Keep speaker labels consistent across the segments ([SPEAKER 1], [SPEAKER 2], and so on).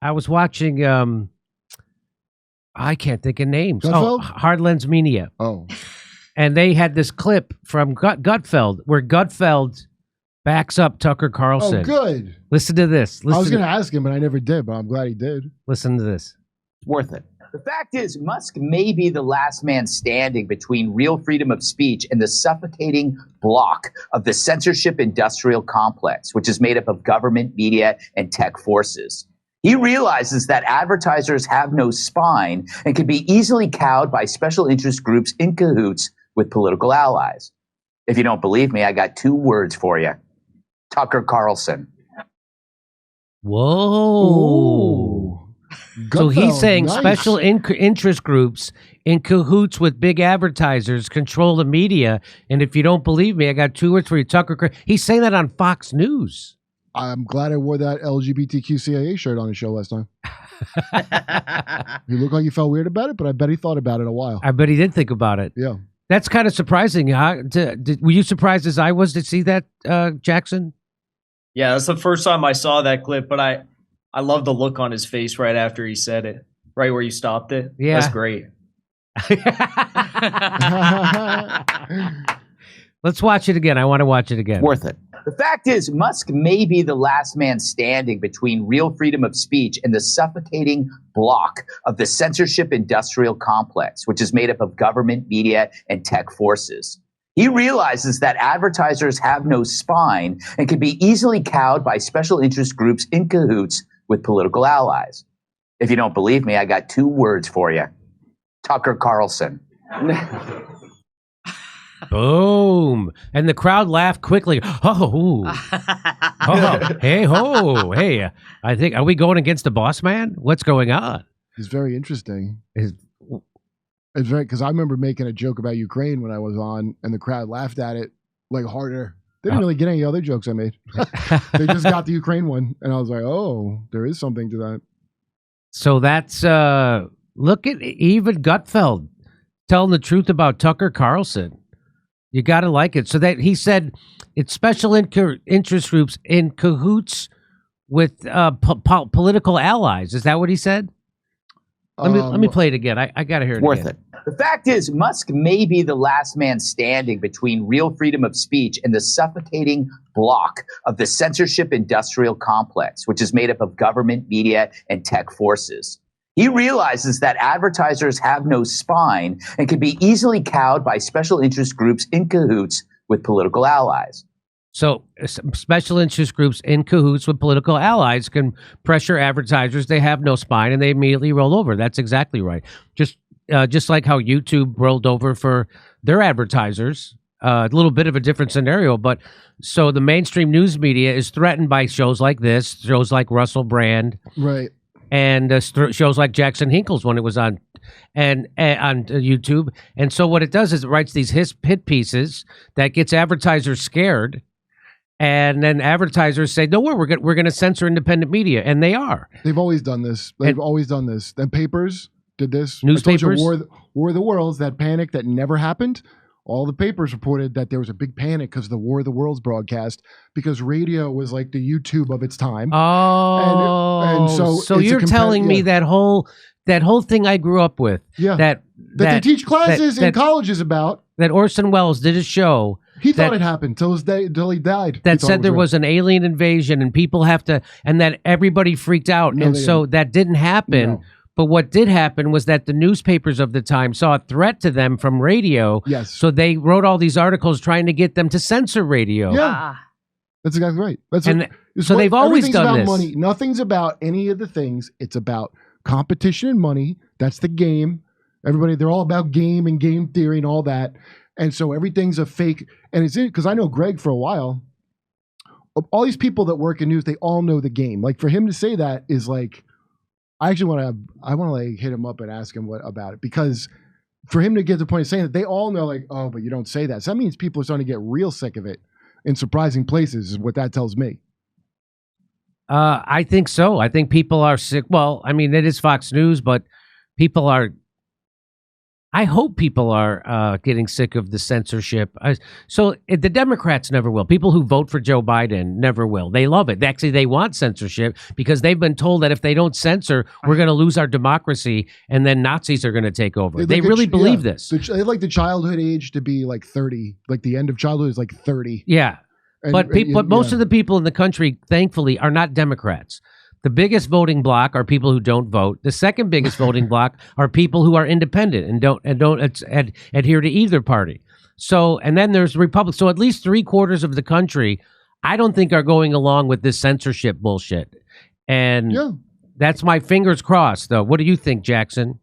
[SPEAKER 1] I was watching. I can't think of names.
[SPEAKER 2] Gutfeld?
[SPEAKER 1] Oh, Hard Lens Media.
[SPEAKER 2] Oh,
[SPEAKER 1] And they had this clip from Gutfeld where Gutfeld backs up Tucker Carlson.
[SPEAKER 2] oh, good.
[SPEAKER 1] Listen to this.
[SPEAKER 2] I was going to ask him, but I never did. But I'm glad he did.
[SPEAKER 1] Listen to this.
[SPEAKER 3] Worth it. The fact is, Musk may be the last man standing between real freedom of speech and the suffocating block of the censorship industrial complex, which is made up of government, media, and tech forces. He realizes that advertisers have no spine and can be easily cowed by special interest groups in cahoots with political allies. If you don't believe me, I got 2 words for you. Tucker Carlson.
[SPEAKER 1] Whoa. So
[SPEAKER 2] Gutfeld,
[SPEAKER 1] he's saying
[SPEAKER 2] nice.
[SPEAKER 1] special interest groups in cahoots with big advertisers control the media. And if you don't believe me, I got 2 words for you. He's saying that on Fox News.
[SPEAKER 2] I'm glad I wore that LGBTQ CIA shirt on his show last time. You look like you felt weird about it, but I bet he thought about it a while.
[SPEAKER 1] I bet he did think about it.
[SPEAKER 2] Yeah.
[SPEAKER 1] That's kind of surprising. Huh? Were you surprised as I was to see that, Jackson?
[SPEAKER 4] Yeah, that's the first time I saw that clip, but I love the look on his face right after he said it, right where you stopped it.
[SPEAKER 1] Yeah.
[SPEAKER 4] That's great.
[SPEAKER 1] Let's watch it again. I want to watch it again.
[SPEAKER 3] Worth it. The fact is, Musk may be the last man standing between real freedom of speech and the suffocating block of the censorship industrial complex, which is made up of government, media, and tech forces. He realizes that advertisers have no spine and can be easily cowed by special interest groups in cahoots with political allies. If you don't believe me, I got 2 words for you. Tucker Carlson.
[SPEAKER 1] Boom. And the crowd laughed quickly. Oh, hey, ho, hey. I think, are we going against the boss man? What's going on?
[SPEAKER 2] It's very interesting. It's very, because I remember making a joke about Ukraine when I was on, and the crowd laughed at it like harder. They didn't really get any other jokes I made. They just got the Ukraine one, and I was like, oh, there is something to that.
[SPEAKER 1] So that's, look at even Gutfeld telling the truth about Tucker Carlson. You got to like it. So that he said it's special interest groups in cahoots with political allies. Is that what he said? Let me play it again. I got to hear it
[SPEAKER 3] Worth
[SPEAKER 1] again.
[SPEAKER 3] it. The fact is, Musk may be the last man standing between real freedom of speech and the suffocating block of the censorship industrial complex, which is made up of government, media, and tech forces. He realizes that advertisers have no spine and can be easily cowed by special interest groups in cahoots with political allies.
[SPEAKER 1] So special interest groups in cahoots with political allies can pressure advertisers. They have no spine and they immediately roll over. That's exactly right. Just like how YouTube rolled over for their advertisers. A little bit of a different scenario, but so the mainstream news media is threatened by shows like this, shows like Russell Brand,
[SPEAKER 2] Right.
[SPEAKER 1] and shows like Jackson Hinkle's when it was on on YouTube. And so what it does is it writes these hit pieces that gets advertisers scared, and then advertisers say, "No, we're going to censor independent media," and they are.
[SPEAKER 2] They've always done this. They've always done this. The papers did this.
[SPEAKER 1] Newspapers?
[SPEAKER 2] I told you, War of the Worlds, that panic that never happened. All the papers reported that there was a big panic because of the War of the Worlds broadcast, because radio was like the YouTube of its time.
[SPEAKER 1] Oh,
[SPEAKER 2] and so
[SPEAKER 1] you're telling me that whole thing I grew up with, that
[SPEAKER 2] they teach classes in colleges about,
[SPEAKER 1] that Orson Welles did a show.
[SPEAKER 2] He thought it happened till he died.
[SPEAKER 1] That said there was an alien invasion and people have to, and that everybody freaked out.
[SPEAKER 2] No,
[SPEAKER 1] and so that didn't happen.
[SPEAKER 2] No.
[SPEAKER 1] But what did happen was that the newspapers of the time saw a threat to them from radio.
[SPEAKER 2] Yes.
[SPEAKER 1] So they wrote all these articles trying to get them to censor radio.
[SPEAKER 2] Yeah. That's exactly right.
[SPEAKER 1] So they've always done
[SPEAKER 2] about
[SPEAKER 1] this.
[SPEAKER 2] Money. Nothing's about any of the things. It's about competition and money. That's the game. Everybody, they're all about game and game theory and all that. And so everything's a fake. And it's because I know Greg for a while. All these people that work in news, they all know the game. Like for him to say that is like, I actually want to like hit him up and ask him what about it, because for him to get to the point of saying that, they all know like, oh, but you don't say that. So that means people are starting to get real sick of it in surprising places is what that tells me.
[SPEAKER 1] I think so. I think people are sick. Well, I mean, it is Fox News, but people are I hope people are getting sick of the censorship. The Democrats never will. People who vote for Joe Biden never will. They love it. Actually, they want censorship because they've been told that if they don't censor, we're going to lose our democracy, and then Nazis are going to take over. They really believe this.
[SPEAKER 2] They like the childhood age to be like 30. Like the end of childhood is like 30.
[SPEAKER 1] Yeah. But most of the people in the country, thankfully, are not Democrats. The biggest voting bloc are people who don't vote. The second biggest voting bloc are people who are independent and don't adhere to either party. So, and then there's Republicans. So at least 3/4 of the country, I don't think are going along with this censorship bullshit. And that's my fingers crossed, though. What do you think, Jackson?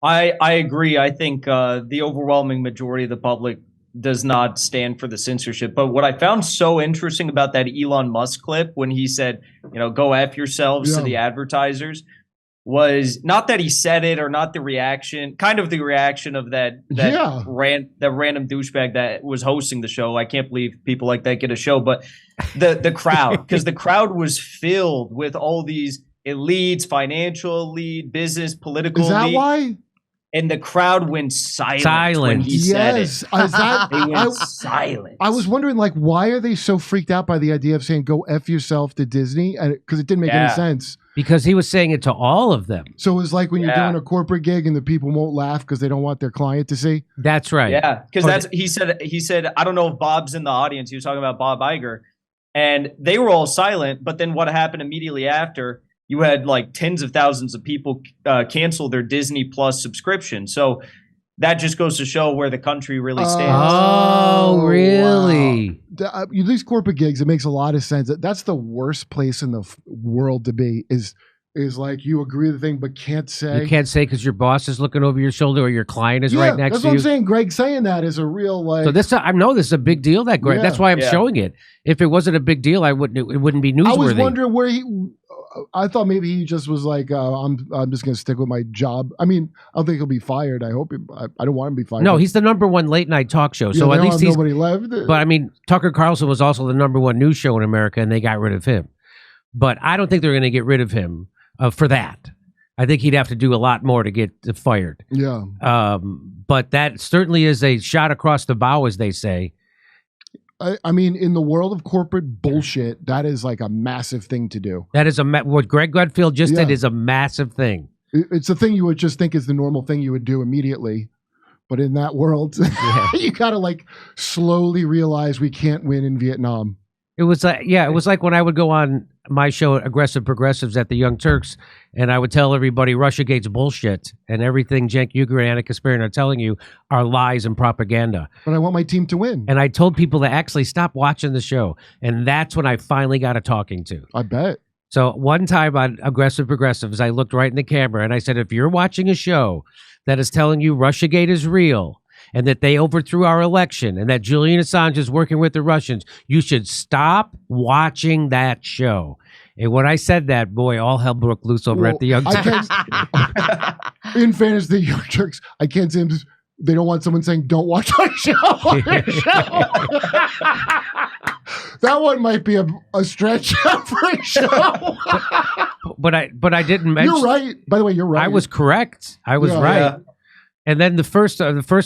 [SPEAKER 4] I agree. I think the overwhelming majority of the public does not stand for the censorship. But what I found so interesting about that Elon Musk clip when he said, go F yourselves to the advertisers, was not that he said it or not the reaction, kind of the reaction of that random douchebag that was hosting the show. I can't believe people like that get a show, but the crowd, because the crowd was filled with all these elites, financial elite, business, political elite.
[SPEAKER 2] Is that why?
[SPEAKER 4] And the crowd went silent when he said it. They went silent.
[SPEAKER 2] I was wondering, why are they so freaked out by the idea of saying "go F yourself" to Disney? Because it didn't make any sense.
[SPEAKER 1] Because he was saying it to all of them.
[SPEAKER 2] So it was like when you're doing a corporate gig and the people won't laugh because they don't want their client to see.
[SPEAKER 1] That's right.
[SPEAKER 4] Yeah, because he said I don't know if Bob's in the audience. He was talking about Bob Iger, and they were all silent. But then what happened immediately after? You had tens of thousands of people cancel their Disney Plus subscription. So that just goes to show where the country really stands.
[SPEAKER 1] Oh, really?
[SPEAKER 2] Wow. These corporate gigs, it makes a lot of sense. That's the worst place in the world to be is you agree with the thing but can't say.
[SPEAKER 1] You can't say because your boss is looking over your shoulder or your client is right next to you.
[SPEAKER 2] That's what I'm saying. Greg saying that is a real
[SPEAKER 1] So I know this is a big deal. That Greg. That's why I'm showing it. If it wasn't a big deal, it wouldn't be newsworthy.
[SPEAKER 2] I was wondering where I thought maybe he just was like, I'm just going to stick with my job. I mean, I don't think he'll be fired. I hope. I don't want him to be fired.
[SPEAKER 1] No, he's the #1 late night talk show. So at least
[SPEAKER 2] nobody left.
[SPEAKER 1] But I mean, Tucker Carlson was also the #1 news show in America, and they got rid of him. But I don't think they're going to get rid of him for that. I think he'd have to do a lot more to get fired.
[SPEAKER 2] Yeah.
[SPEAKER 1] But that certainly is a shot across the bow, as they say.
[SPEAKER 2] I mean, in the world of corporate bullshit, that is like a massive thing to do.
[SPEAKER 1] That is what Greg Gutfeld just did is a massive thing.
[SPEAKER 2] It's a thing you would just think is the normal thing you would do immediately. But in that world, you got to slowly realize we can't win in Vietnam.
[SPEAKER 1] It was like when I would go on my show, Aggressive Progressives at the Young Turks, and I would tell everybody Russiagate's bullshit and everything Cenk Uygur and Anna Kasparian are telling you are lies and propaganda.
[SPEAKER 2] But I want my team to win.
[SPEAKER 1] And I told people to actually stop watching the show. And that's when I finally got a talking to.
[SPEAKER 2] I bet.
[SPEAKER 1] So one time on Aggressive Progressives, I looked right in the camera and I said, if you're watching a show that is telling you Russiagate is real, and that they overthrew our election, and that Julian Assange is working with the Russians, you should stop watching that show. And when I said that, boy, all hell broke loose over at the Young Turks.
[SPEAKER 2] In fairness, the Young Turks, I can't say they don't want someone saying, don't watch our show. That one might be a stretch for a show.
[SPEAKER 1] but I didn't mention.
[SPEAKER 2] You're right. By the way, you're right.
[SPEAKER 1] I was correct. I was right. Yeah. And then the first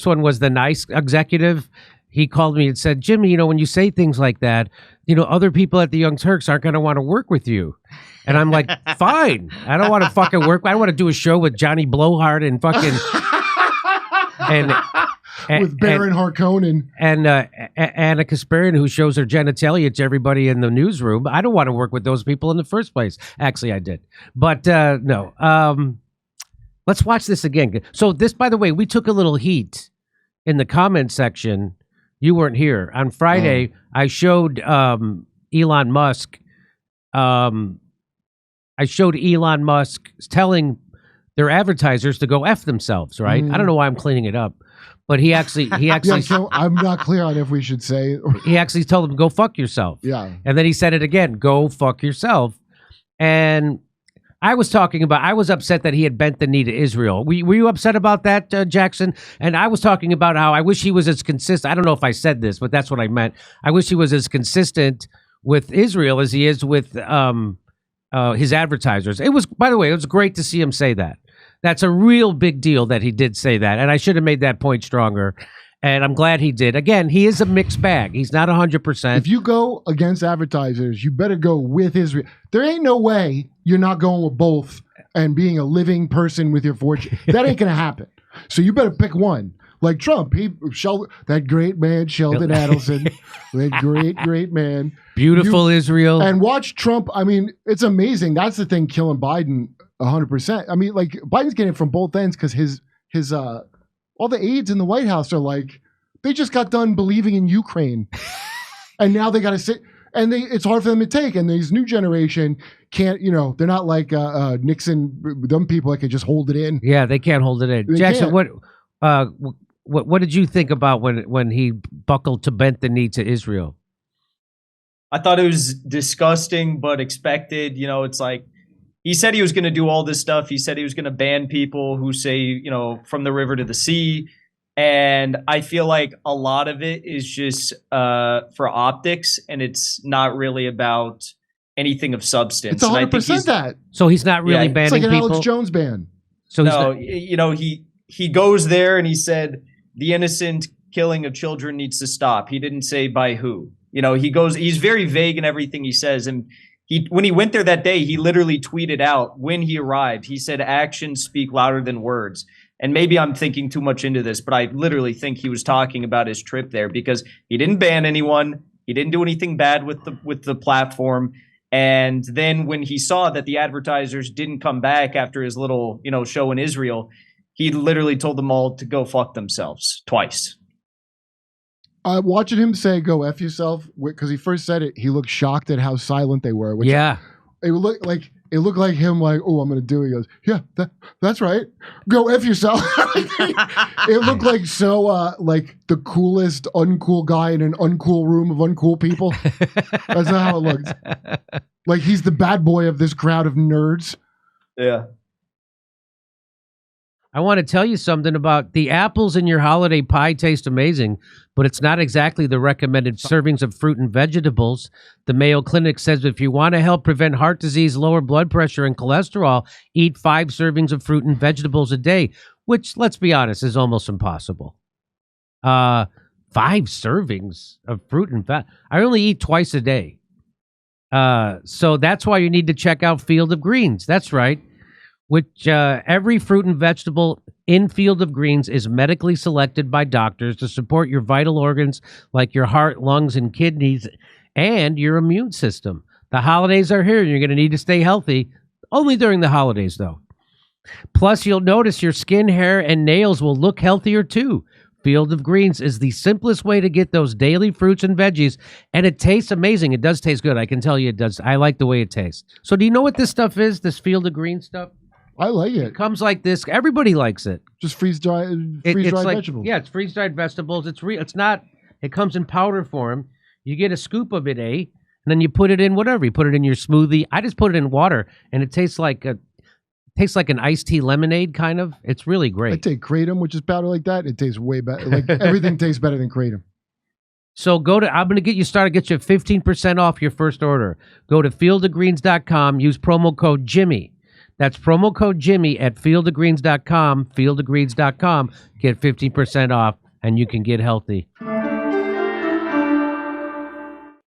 [SPEAKER 1] one was the nice executive. He called me and said, Jimmy, when you say things like that, other people at the Young Turks aren't going to want to work with you. And I'm like, fine. I don't want to fucking work. I don't want to do a show with Johnny Blowhard and fucking
[SPEAKER 2] with Baron Harkonnen and
[SPEAKER 1] Anna Kasparian, who shows her genitalia to everybody in the newsroom. I don't want to work with those people in the first place. Actually, I did, but no. Let's watch this again. So this, by the way, we took a little heat in the comment section. You weren't here. On Friday, I showed Elon Musk. I showed Elon Musk telling their advertisers to go F themselves, right? I don't know why I'm cleaning it up. But he actually
[SPEAKER 2] I'm not clear on if we should say.
[SPEAKER 1] He actually told them, go fuck yourself.
[SPEAKER 2] Yeah.
[SPEAKER 1] And then he said it again, go fuck yourself. And I was upset that he had bent the knee to Israel. Were you upset about that, Jackson? And I was talking about how I wish he was as consistent. I don't know if I said this, but that's what I meant. I wish he was as consistent with Israel as he is with his advertisers. By the way, it was great to see him say that. That's a real big deal that he did say that. And I should have made that point stronger. And I'm glad he did. Again, he is a mixed bag. He's not 100%.
[SPEAKER 2] If you go against advertisers, you better go with Israel. There ain't no way you're not going with both and being a living person with your fortune. That ain't going to happen. So you better pick one. Like Trump, that great man, Sheldon Adelson, that great man.
[SPEAKER 1] Beautiful Israel.
[SPEAKER 2] And watch Trump. I mean, it's amazing. That's the thing killing Biden 100%. I mean, like Biden's getting it from both ends because his all the aides in the White House are like, they just got done believing in Ukraine. And now they got to sit, and it's hard for them to take. And this new generation can't, they're not like Nixon, them people that can just hold it in.
[SPEAKER 1] Yeah, they can't hold it in.
[SPEAKER 2] They
[SPEAKER 1] Jackson,
[SPEAKER 2] can't.
[SPEAKER 1] what did you think about when he buckled to bent the knee to Israel?
[SPEAKER 4] I thought it was disgusting, but expected. It's like, he said he was going to do all this stuff. He said he was going to ban people who say, from the river to the sea. And I feel like a lot of it is just for optics, and it's not really about anything of substance.
[SPEAKER 2] It's 100% that.
[SPEAKER 1] So he's not really banning
[SPEAKER 2] it's like an
[SPEAKER 1] people?
[SPEAKER 2] Alex Jones ban.
[SPEAKER 1] So
[SPEAKER 4] no, he goes there and he said the innocent killing of children needs to stop. He didn't say by who. He's very vague in everything he says. And when he went there that day, he literally tweeted out when he arrived, he said, actions speak louder than words. And maybe I'm thinking too much into this, but I literally think he was talking about his trip there because he didn't ban anyone. He didn't do anything bad with the platform. And then when he saw that the advertisers didn't come back after his little, show in Israel, he literally told them all to go fuck themselves twice.
[SPEAKER 2] Watching him say "go f yourself" because he first said it, he looked shocked at how silent they were. Which it looked like him, like, "Oh, I'm going to do it." He goes, "Yeah, that's right. Go f yourself." It looked like so like the coolest uncool guy in an uncool room of uncool people. That's not how it looked. Like he's the bad boy of this crowd of nerds.
[SPEAKER 4] Yeah.
[SPEAKER 1] I want to tell you something about the apples in your holiday pie taste amazing, but it's not exactly the recommended servings of fruit and vegetables. The Mayo Clinic says if you want to help prevent heart disease, lower blood pressure, and cholesterol, eat 5 servings of fruit and vegetables a day, which, let's be honest, is almost impossible. 5 servings of fruit and fat. I only eat twice a day. So that's why you need to check out Field of Greens. That's right. Which every fruit and vegetable in Field of Greens is medically selected by doctors to support your vital organs like your heart, lungs, and kidneys, and your immune system. The holidays are here, and you're going to need to stay healthy. Only during the holidays, though. Plus, you'll notice your skin, hair, and nails will look healthier, too. Field of Greens is the simplest way to get those daily fruits and veggies, and it tastes amazing. It does taste good. I can tell you it does. I like the way it tastes. So do you know what this stuff is, this Field of Greens stuff?
[SPEAKER 2] I like it.
[SPEAKER 1] It comes like this. Everybody likes it.
[SPEAKER 2] Just freeze-dried vegetables.
[SPEAKER 1] Yeah, it's freeze-dried vegetables. It's not. It comes in powder form. You get a scoop of it, and then you put it in whatever. You put it in your smoothie. I just put it in water, and it tastes like an iced tea lemonade, kind of. It's really great.
[SPEAKER 2] I take Kratom, which is powder like that. It tastes way better. Like everything tastes better than Kratom.
[SPEAKER 1] So I'm going to get you 15% off your first order. Go to fieldofgreens.com. Use promo code Jimmy. That's promo code Jimmy at fieldofgreens.com, fieldofgreens.com. Get 15% off, and you can get healthy.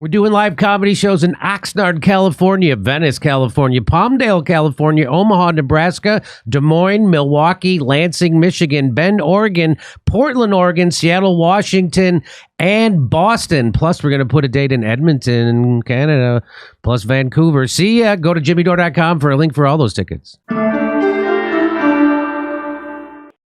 [SPEAKER 1] We're doing live comedy shows in Oxnard, California, Venice, California, Palmdale, California, Omaha, Nebraska, Des Moines, Milwaukee, Lansing, Michigan, Bend, Oregon, Portland, Oregon, Seattle, Washington, and Boston. Plus, we're going to put a date in Edmonton, Canada, plus Vancouver. See ya. Go to jimmydore.com for a link for all those tickets.